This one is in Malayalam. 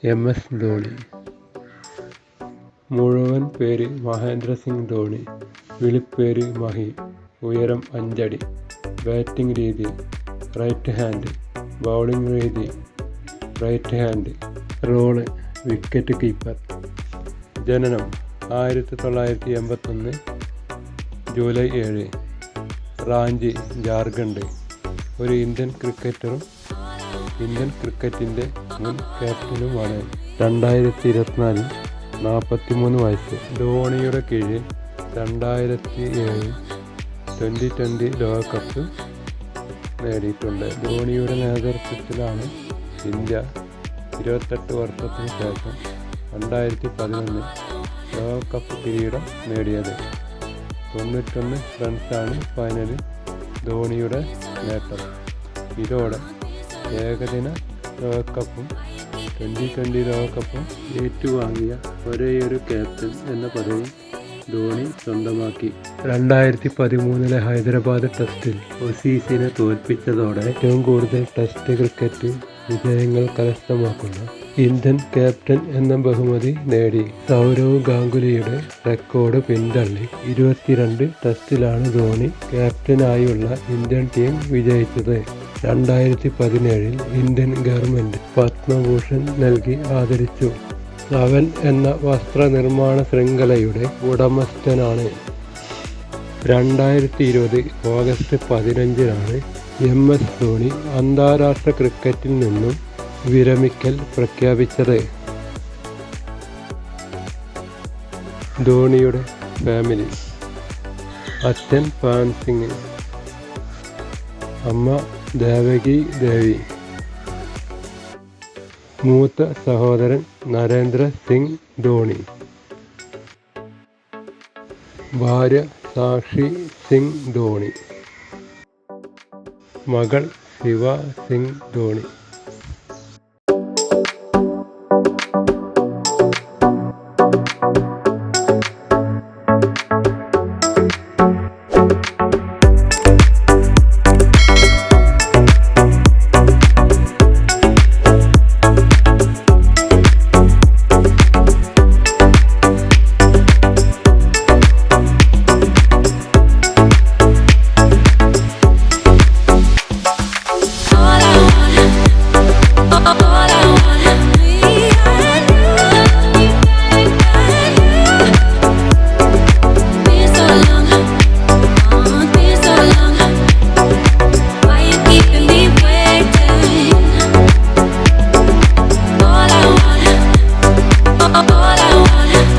MS ധോണി. മുഴുവൻ പേര് മഹേന്ദ്ര സിംഗ് ധോണി. വിളിപ്പേര് മഹി. ഉയരം 5 അടി. ബാറ്റിംഗ് രീതി റൈറ്റ് ഹാൻഡ്. ബൗളിംഗ് രീതി right hand. Role wicket keeper. ജനനം 1981 ജൂലൈ 7. റാഞ്ചി ജാർഖണ്ഡ്. ഒരു ഇന്ത്യൻ ക്രിക്കറ്ററും ഇന്ത്യൻ ക്രിക്കറ്റിൻ്റെ മുൻ ക്യാപ്റ്റനുമാണ്. 2024 43 വയസ്സ്. ധോണിയുടെ കീഴിൽ 2007 2020 ലോകകപ്പ് നേടിയിട്ടുണ്ട്. ധോണിയുടെ നേതൃത്വത്തിലാണ് ഇന്ത്യ 28 വർഷത്തിന് ശേഷം 2011 ലോകകപ്പ് കിരീടം നേടിയത്. 91 റൺസാണ് ഫൈനലിൽ ധോണിയുടെ നേട്ടം. ഇതോടെ ഏകദിന ലോകകപ്പും 2020 ലോകകപ്പും ഏറ്റുവാങ്ങിയ ഒരേയൊരു ക്യാപ്റ്റൻ എന്ന പദവി ധോണി സ്വന്തമാക്കി. 2013 ഹൈദരാബാദ് ടെസ്റ്റിൽ ഓസീസിനെ തോൽപ്പിച്ചതോടെ ഏറ്റവും കൂടുതൽ ടെസ്റ്റ് ക്രിക്കറ്റ് വിജയങ്ങൾ കരസ്ഥമാക്കുന്ന ഇന്ത്യൻ ക്യാപ്റ്റൻ എന്ന ബഹുമതി നേടി. സൗരവ് ഗാംഗുലിയുടെ റെക്കോർഡ് പിന്തള്ളി 22 ടെസ്റ്റിലാണ് ധോണി ക്യാപ്റ്റനായുള്ള ഇന്ത്യൻ ടീം വിജയിച്ചത്. 2017 ഇന്ത്യൻ ഗവൺമെന്റ് പത്മഭൂഷൺ നൽകി ആദരിച്ചു. സവൻ എന്ന വസ്ത്രനിർമ്മാണ ശൃംഖലയുടെ ഉടമസ്ഥനാണ്. 2020 ഓഗസ്റ്റ് 15 MS ധോണി അന്താരാഷ്ട്ര ക്രിക്കറ്റിൽ നിന്നും വിരമിക്കൽ പ്രഖ്യാപിച്ചത്. ധോണിയുടെ ഫാമിലി: അച്ഛൻ പാൻ സിംഗ്, അമ്മ ദേവകി ദേവി, മൂത്ത സഹോദരൻ നരേന്ദ്ര സിംഗ് ധോണി, ഭാര്യ സാക്ഷി സിംഗ് ധോണി, മകൾ Shiva Singh Dhoni. All I want